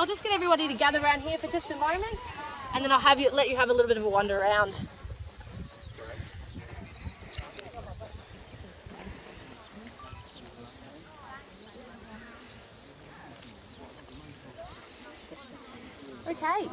I'll just get everybody to gather around here for just a moment, and then I'll let you have a little bit of a wander around. Okay.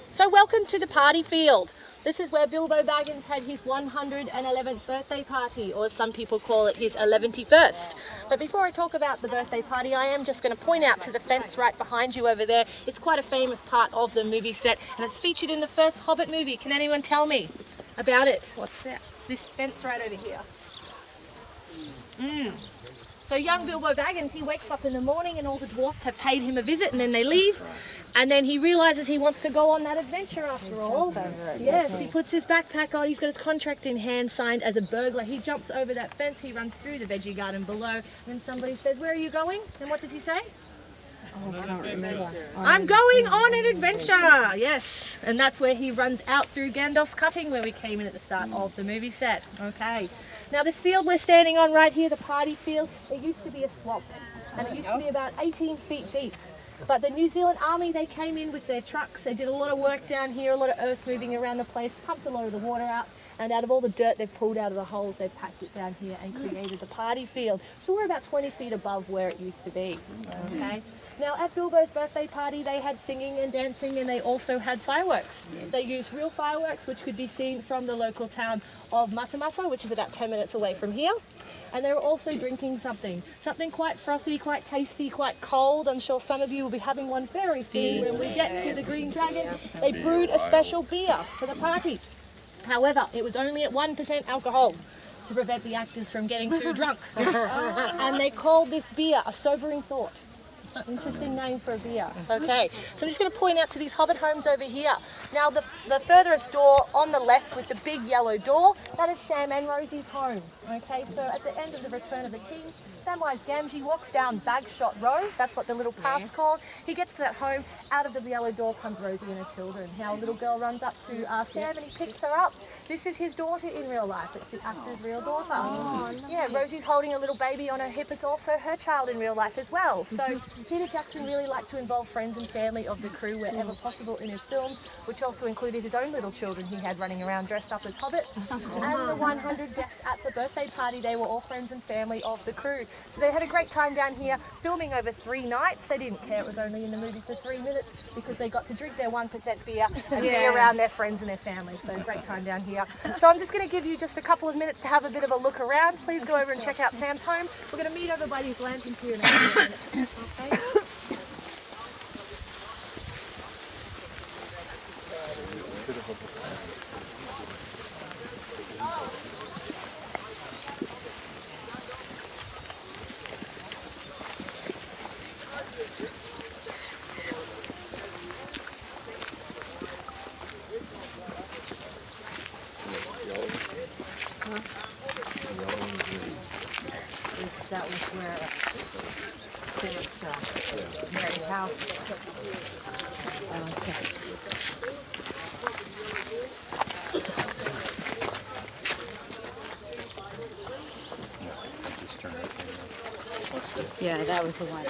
So welcome to the party field. This is where Bilbo Baggins had his 111th birthday party, or as some people call it, his 111st. But before I talk about the birthday party, I am just going to point out to the fence right behind you over there. It's quite a famous part of the movie set, and it's featured in the first Hobbit movie. Can anyone tell me about it? What's that? This fence right over here. So young Bilbo Baggins, he wakes up in the morning and all the dwarfs have paid him a visit, and then they leave. And then he realises he wants to go on that adventure after all. Yes, he puts his backpack on, he's got his contract in hand signed as a burglar. He jumps over that fence, he runs through the veggie garden below, and then somebody says, "Where are you going?" And what does he say? Oh, I don't remember. "I'm going on an adventure!" Yes, and that's where he runs out through Gandalf's cutting where we came in at the start of the movie set. Okay, now this field we're standing on right here, the party field, it used to be a swamp, and it used to be about 18 feet deep. But the New Zealand Army, they came in with their trucks, they did a lot of work down here, a lot of earth moving around the place, pumped a lot of the water out, and out of all the dirt they've pulled out of the holes, they've packed it down here and created the party field. So we're about 20 feet above where it used to be. Okay. Now at Bilbo's birthday party, they had singing and dancing, and they also had fireworks. They used real fireworks, which could be seen from the local town of Matamata, which is about 10 minutes away from here. And they were also drinking something quite frothy, quite tasty, quite cold. I'm sure some of you will be having one very soon when we get to the Green Dragon. They brewed a special beer for the party. However, it was only at 1% alcohol to prevent the actors from getting too drunk. And they called this beer a sobering thought. Interesting name for a beer. Okay, so I'm just going to point out to these Hobbit homes over here. Now the furthest door on the left with the big yellow door, that is Sam and Rosie's home. Okay, so at the end of the Return of the King, Samwise Gamgee walks down Bagshot Road, that's what the little path's called. He gets to that home, out of the yellow door comes Rosie and her children. Now a little girl runs up to Sam and he picks her up. This is his daughter in real life, it's the actor's real daughter. Oh, nice. Yeah, Rosie's holding a little baby on her hip, it's also her child in real life as well. So Peter Jackson really liked to involve friends and family of the crew wherever possible in his films, which also included his own little children he had running around dressed up as hobbits. And the 100 guests at the birthday party, they were all friends and family of the crew. So they had a great time down here filming over 3 nights. They didn't care it was only in the movie for 3 minutes because they got to drink their 1% beer and be around their friends and their family. So great time down here. So I'm just going to give you just a couple of minutes to have a bit of a look around. Please go over and check out Sam's home. We're going to meet over by these lanterns here in a couple of minutes. Okay? That was where Mary's house. Yeah, that was the one.